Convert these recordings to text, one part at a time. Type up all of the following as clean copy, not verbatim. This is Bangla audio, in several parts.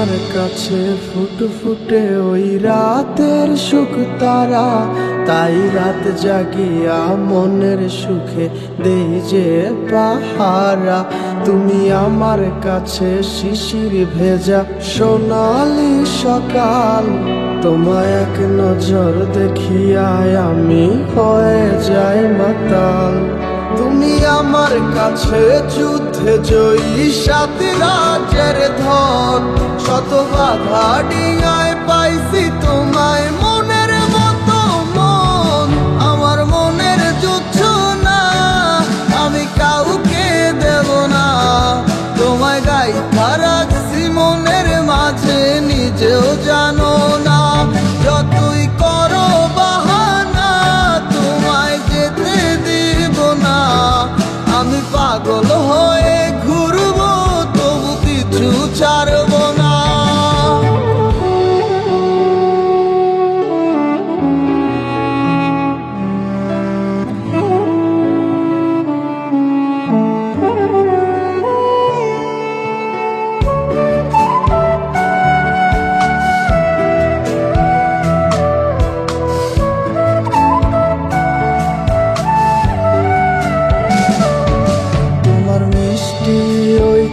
আমার কাছে ফুটফুটে ওই রাতের সুখ তারা, তাই রাত জাগিয়া মনের সুখে দেই যে পাহারা। তুমি আমার কাছে শিশির ভেজা সোনালি সকাল, তোমায় এক নজর দেখিয়ায় আমি হয়ে যাই মাতাল। তুমি আমার কাছে যুদ্ধে জয়ী সাত রাজ্যের ধন, শত বাধা ডিঙায় পাইছি তোমায় মনের মতো মন। আমার মনের যুদ্ধ না আমি কাউকে দেব না, তোমায় গাইথা রাখছি মনের মাঝে নিজেও জানো না। যতই করো বাহানা তোমায় যেতে দিব না, আমি পাগল হয়ে ঘুরবো তবু কিছু ছাড়বো না।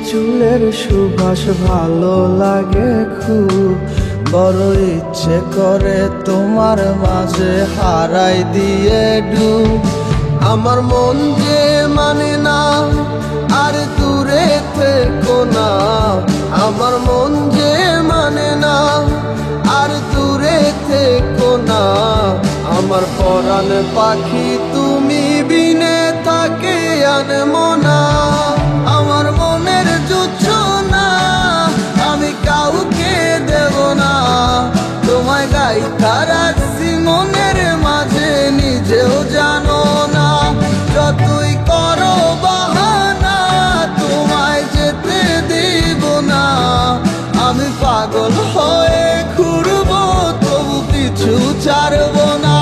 চুলের সুবাস ভালো লাগে খুব, বড় ইচ্ছে করে তোমার মাঝে হারাই দিয়ে ডুব। আমার মন যে মানে না আর দূরে থেকো না, আমার মন যে মানে না আর দূরে থেকো না। আমার পরাণ পাখি তুমি বিনে তাকে আনবো না, আমার মনের যুদ্ধ না আমি কাউকে দেব না। তোমায় গাইথা রাখছি মনের মাঝে নিজেও জানো না, যতই করো বাহানা তোমায় যেতে দিব না। আমি পাগল হয়ে ঘুরবো তবু কিছু ছাড়বো না।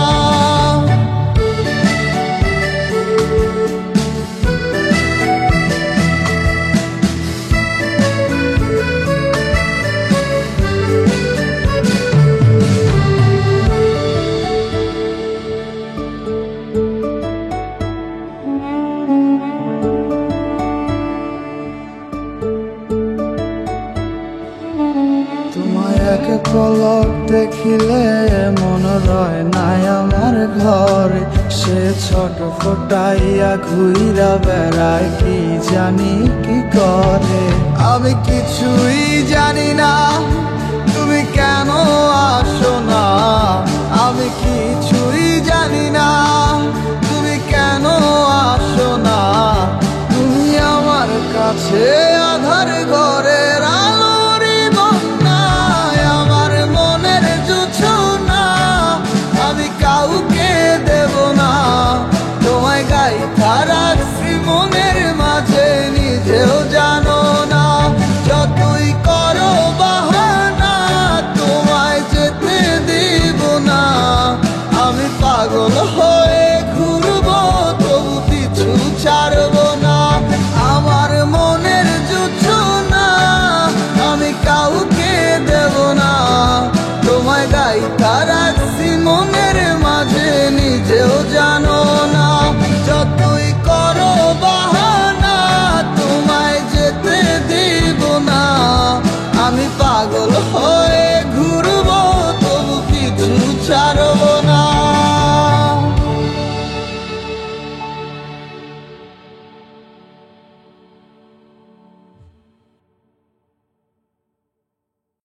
তোমায় এক পলক দেখিলে মন রয় নাই আমার ঘরে, সে ছোট ফোটাইয়া ঘুইরা বেড়ায় কি জানি কি করে। আমি কিছুই জানি না তুমি কেন আসো না, আমি